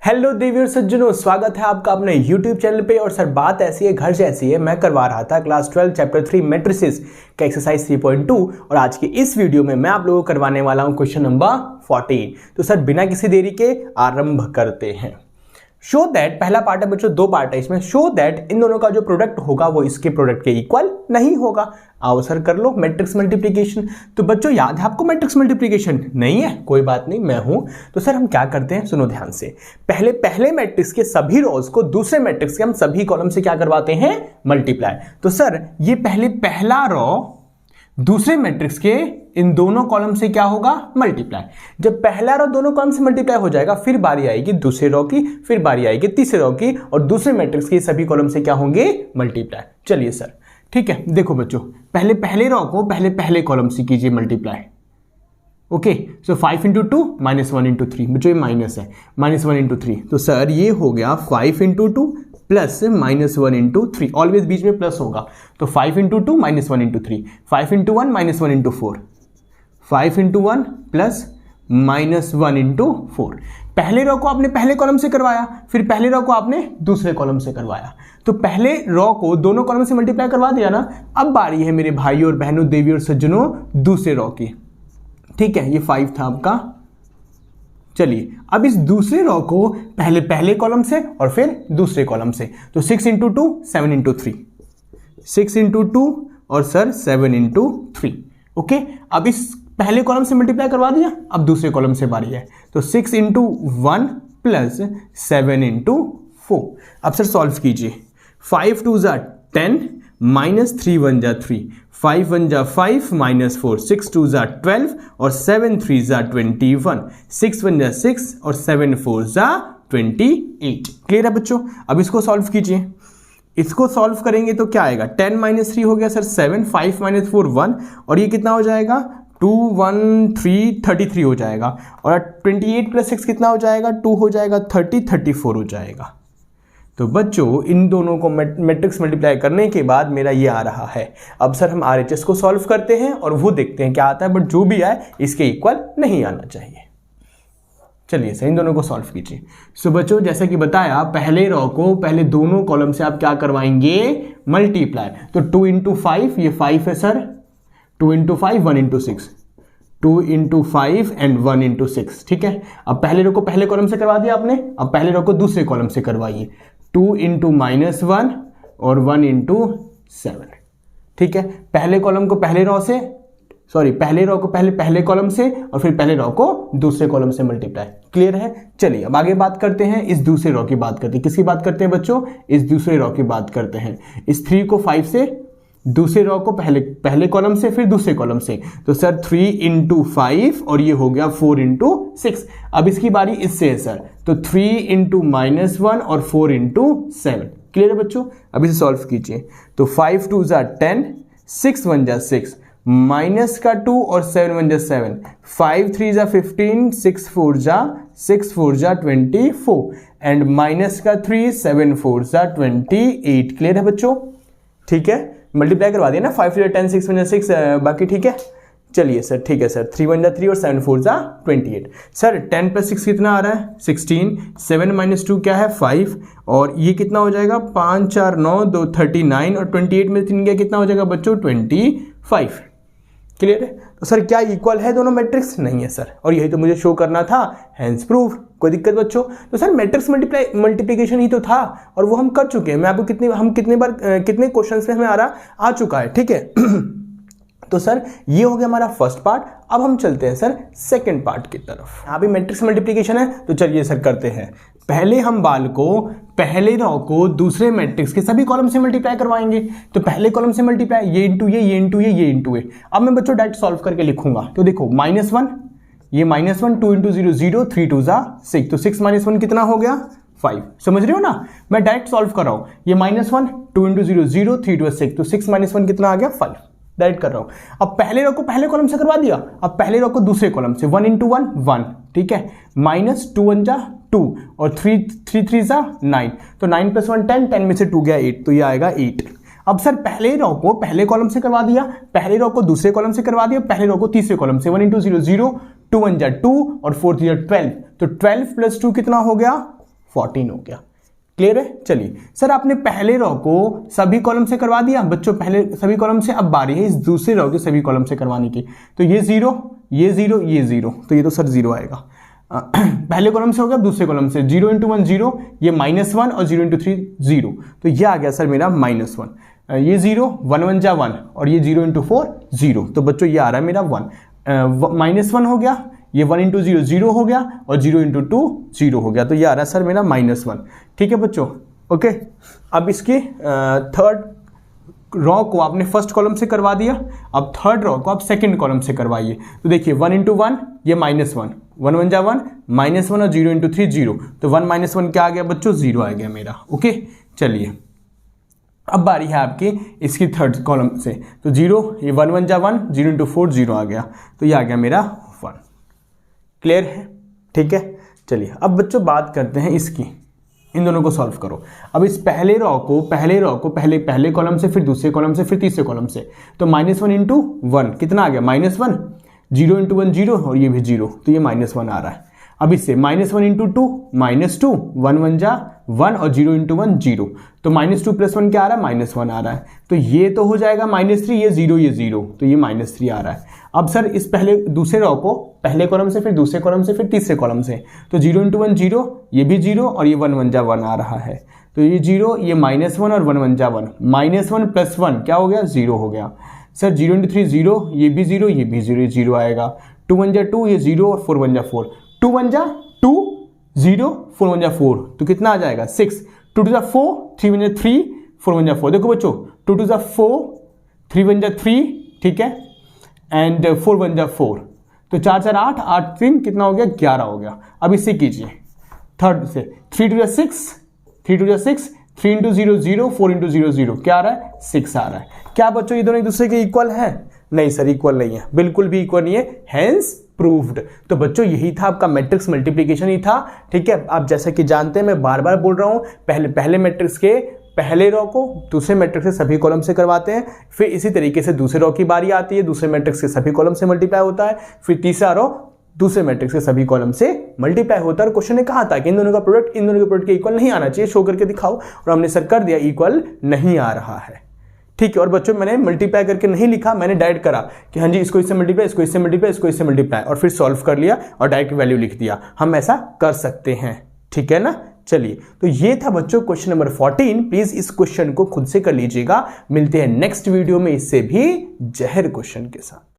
Hello देवियों सज्जनों, स्वागत है आपका अपने YouTube चैनल पे। और सर बात ऐसी है, घर जैसी है। मैं करवा रहा था क्लास 12 चैप्टर 3 मैट्रिसेस का एक्सरसाइज 3.2 और आज की इस वीडियो में मैं आप लोगों को करवाने वाला हूं क्वेश्चन नंबर 14। तो सर बिना किसी देरी के आरंभ करते हैं। शो दैट, पहला पार्ट है बच्चों, दो पार्ट है इसमें। शो दैट इन दोनों का जो प्रोडक्ट होगा वो इसके प्रोडक्ट के इक्वल नहीं होगा। आओ सर कर लो मैट्रिक्स मल्टीप्लिकेशन। तो बच्चों याद है आपको मैट्रिक्स मल्टीप्लिकेशन? नहीं है, कोई बात नहीं, मैं हूं। तो सर हम क्या करते हैं, सुनो ध्यान से। पहले मैट्रिक्स के सभी रोज को दूसरे मैट्रिक्स के हम सभी कॉलम से क्या करवाते हैं, मल्टीप्लाई। तो सर ये पहला रो दूसरे मैट्रिक्स के इन दोनों कॉलम से क्या होगा, मल्टीप्लाई। जब पहला रो दोनों कॉलम से मल्टीप्लाई हो जाएगा, फिर बारी आएगी दूसरे रो की, फिर बारी आएगी तीसरे रो की, और दूसरे मैट्रिक्स के सभी कॉलम से क्या होंगे, मल्टीप्लाई। चलिए सर ठीक है, देखो बच्चों पहले रो को पहले कॉलम से कीजिए मल्टीप्लाई। ओके, सो 5 इंटू 2 माइनस 1 इंटू 3, बच्चों ये माइनस है, माइनस 1 इंटू 3। तो सर ये हो गया 5 into 2 plus minus 1 into 3, always बीच में प्लस होगा। तो 5 into 2 minus 1 into 3, 5 into 1 minus 1 into 4, 5 into 1 plus minus 1 into 4। पहले रो को आपने पहले कॉलम से करवाया, फिर पहले रो को आपने दूसरे कॉलम से करवाया। तो पहले रो को दोनों कॉलम से मल्टीप्लाई करवा दिया ना। अब बारी है मेरे भाइयों और बहनों, देवियों और सज्जनों, दूसरे रो की। ठीक है, ये 5 था आपका। चलिए अब इस दूसरे रो को पहले कॉलम से और फिर दूसरे कॉलम से। तो 6 इंटू 2 7 इंटू 3, 6 इंटू 2 और सर 7 इंटू 3। ओके, अब इस पहले कॉलम से मल्टीप्लाई करवा दिया, अब दूसरे कॉलम से बारी है। तो 6 इंटू 1 प्लस 7 इंटू 4। अब सर सॉल्व कीजिए। 5 2 जा 10 माइनस 3 1 जा 3, 5 1 जा 5 माइनस 4, 6 2 जा 12 और 7 3 जा 21, 6 1 जा 6 और 7 4 जा 28। क्लियर है बच्चों? अब इसको सॉल्व कीजिए। इसको सॉल्व करेंगे तो क्या आएगा, 10 माइनस 3 हो गया सर 7, 5 माइनस 4 1, और ये कितना हो जाएगा 2 1 3 33 हो जाएगा। और 28 प्लस 6 कितना हो जाएगा, 2 हो जाएगा 30, 34 हो जाएगा। तो बच्चों इन दोनों को मैट्रिक्स मल्टीप्लाई करने के बाद मेरा ये आ रहा है। अब सर हम RHS को सॉल्व करते हैं और वो देखते हैं क्या आता है, बट जो भी आए इसके इक्वल नहीं आना चाहिए। चलिए सर इन दोनों को सॉल्व कीजिए। सो बच्चों जैसे कि बताया, पहले रो को पहले दोनों कॉलम से आप क्या करवाएंगे, मल्टीप्लाई। तो 2 इंटू 5, ये 5 है sir, 2 into 5 1 into 6, 2 into 5 and 1 into 6। ठीक है, अब पहले रो को पहले कॉलम से करवा दिया आपने, अब पहले रो को दूसरे कॉलम से करवाइए। 2 इंटू माइनस 1 और 1 इंटू 7। ठीक है, पहले कॉलम को पहले रो से, सॉरी पहले रो को पहले कॉलम से और फिर पहले रो को दूसरे कॉलम से मल्टीप्लाई। क्लियर है? चलिए अब आगे बात करते हैं, इस दूसरे रो की बात करते हैं। किसकी बात करते हैं बच्चों, इस दूसरे रो की बात करते हैं। इस 3 को 5 से, दूसरे रो को पहले कॉलम से फिर दूसरे कॉलम से। तो सर 3 इंटू 5 और ये हो गया 4 इंटू 6। अब इसकी बारी इससे है सर, तो 3 इंटू माइनस 1 और 4 इंटू 7। क्लियर है बच्चों? अब इसे सॉल्व कीजिए। तो 5 2 जा 10, 6 1 जा 6, माइनस का 2 और 7 1 जा 7, 5 3 जा 15, 6 4 जा 24 एंड माइनस का 3, 7 4 जा 28। क्लियर है बच्चों? ठीक है, मल्टीप्लाई करवा दिया ना, 5 3 10, 6 1 जा 6, बाकी ठीक है। चलिए सर ठीक है सर, 3 1 जा 3 और 7 4 जा 28। सर 10 प्लस 6 कितना आ रहा है, 16, 7 माइनस 2 क्या है 5, और ये कितना हो जाएगा 5 4 9 2 39, और 28 में 3 गया कितना हो जाएगा बच्चों 25। क्लियर है? तो सर क्या इक्वल है दोनों मैट्रिक्स? नहीं है सर, और यही तो मुझे शो करना था, हैंस प्रूफ। कोई दिक्कत बच्चों? तो सर मैट्रिक्स मल्टीप्लिकेशन ही तो था और वो हम कर चुके हैं। मैं आपको कितने क्वेश्चंस में हमें आ चुका है। ठीक है तो सर ये हो गया हमारा फर्स्ट पार्ट। अब हम चलते हैं सर सेकंड पार्ट की तरफ। यहाँ भी मैट्रिक्स मल्टीप्लिकेशन है, तो चलिए सर करते हैं। पहले हम बाल को पहले रो को दूसरे मैट्रिक्स के सभी कॉलम से मल्टीप्लाई करवाएंगे। तो पहले कॉलम से मल्टीप्लाई, ये इंटू ये इंटू ये इंटू ये। अब मैं बच्चों डायरेक्ट सॉल्व करके लिखूंगा। तो देखो -1, ये -1, 2 इंटू 0 0, 3 2 जा 6, तो 6 माइनस 1 कितना हो गया 5। समझ रहे हो ना? मैं डायरेक्ट सॉल्व कर रहा हूं। ये -1, 2 इंटू 0 0, 3 2 6, तो 6 माइनस 1 कितना आ गया 5। डायरेक्ट कर रहा हूं। अब पहले रो को पहले कॉलम से करवा दिया, अब पहले रो को दूसरे कॉलम से। 1 इंटू 1 1, ठीक है, माइनस 2 1 जा 2 और 3 3 जा 9, तो 9 प्लस 1 10, 10 में से 2 गया 8, तो ये आएगा 8। अब सर पहले रो को पहले कॉलम से करवा दिया, पहले रो को दूसरे कॉलम से करवा दिया, पहले रो को तीसरे कॉलम से। 1 इंटू 0 0, 2 1 जा 2 और 4 3 जा 12, तो 12 प्लस 2 कितना हो गया 14 हो गया। क्लियर है? चलिए सर आपने पहले रो को सभी कॉलम से करवा दिया बच्चों, पहले सभी कॉलम से, अब बारी है इस दूसरी रो के सभी कॉलम से करवाने की। तो ये 0, ये 0, ये 0, तो ये तो सर 0 आएगा। पहले कॉलम से हो गया, दूसरे कॉलम से 0 × 1 0, ये -1 और 0 × 3 0, तो ये आ गया सर मेरा -1। ये 0, 1 1 जा 1 और ये 0 × 4 0, तो बच्चों ये आ रहा है मेरा 1। -1 हो गया, ये 1 × 0 0 हो गया और 0 × 2 0 हो गया, तो ये आ रहा है सर मेरा -1। ठीक है बच्चों, ओके। अब इसके थर्ड रो को आपने फर्स्ट कॉलम से करवा दिया, अब थर्ड रो को आप सेकंड कॉलम से करवाइए। तो देखिए 1 × 1 ये -1, 1 1 जा 1, -1 और 0 × 3 0, तो 1 - 1 क्या आ गया बच्चों? 0 आ गया मेरा। ओके चलिए अब बारी है आपकी इसकी थर्ड कॉलम से। तो 0, ये 1 1 जा 1, 0 × 4 0 आ गया, तो ये आ गया मेरा 1। क्लियर है? ठीक है चलिए अब बच्चों बात करते हैं इसकी, इन दोनों को सॉल्व करो। अब इस पहले रो को पहले कॉलम से, फिर दूसरे कॉलम से, फिर तीसरे कॉलम से, तो -1 × 1 कितना आ गया? -1, 0 × 1 0 और ये भी 0, तो ये -1 आ रहा है। अब इससे -1 × 2 -2, 1 1 जा 1 और 0 × 1 0, तो -2 + 1 क्या आ रहा है? -1 आ रहा है, तो ये तो हो जाएगा -3, ये 0 ये 0, तो ये -3 आ रहा है। अब सर इस पहले दूसरे रो को पहले कॉलम से, फिर दूसरे कॉलम से, फिर तीसरे कॉलम से, तो 0 × 1 0, ये भी 0 और ये 1 1 जा 1 आ रहा है, तो ये 0, ये -1 और 1 1 जा 1, -1 + 1 क्या हो गया? 0 हो गया। सर 0 × 3 0, ये भी 0, ये भी 0, 0 आएगा। 2 1 जा 2, ये 0 और 4 1 जा 4, 2 1 जा 2 0, 4 1 जा 4, तो कितना आ जाएगा? 6, 2 2 जा 4, 3 1 जा 3, 4 1 जा 4। देखो बच्चों 2 2 जा 4, 3 1 जा 3, ठीक है, एंड 4 1 जा 4, तो 4 4 8, 8 3 कितना हो गया? 11 हो गया। अब इससे कीजिए थर्ड से, 3 2 जा 6, 3 2 जा 6, 3 × 0 0, 4 × 0 0, क्या आ रहा है? 6 आ रहा है। क्या बच्चों ये दोनों एक दूसरे के इक्वल है? नहीं सर इक्वल नहीं है, बिल्कुल भी इक्वल नहीं है, हेंस प्रूव्ड। तो बच्चों यही था आपका मैट्रिक्स मल्टीप्लिकेशन ही था। ठीक है, आप जैसा कि जानते हैं मैं बार बार बोल रहा हूं, पहले मैट्रिक्स के पहले रो को दूसरे मैट्रिक्स से सभी कॉलम से करवाते हैं, फिर इसी तरीके से दूसरे रो की बारी आती है, दूसरे मैट्रिक्स के सभी कॉलम से मल्टीप्लाई होता है, फिर तीसरा रो दूसरे मैट्रिक्स के सभी कॉलम से मल्टीप्लाई होता है। और क्वेश्चन ने कहा था कि इन दोनों का प्रोडक्ट इन दोनों के प्रोडक्ट के इक्वल नहीं आना चाहिए, शो करके दिखाओ, और हमने सर कर दिया इक्वल नहीं आ रहा है। ठीक है, और बच्चों मैंने मल्टीप्लाई करके नहीं लिखा, मैंने डायरेक्ट करा कि हाँ जी इसको इससे मल्टीप्लाई, इसको इससे मल्टीप्लाई, इसको इससे मल्टीप्लाई, और फिर सॉल्व कर लिया और डायरेक्ट वैल्यू लिख दिया। हम ऐसा कर सकते हैं, ठीक है ना। चलिए, तो ये था बच्चों क्वेश्चन नंबर 14। प्लीज इस क्वेश्चन को खुद से कर लीजिएगा। मिलते हैं नेक्स्ट वीडियो में इससे भी जहर क्वेश्चन के साथ।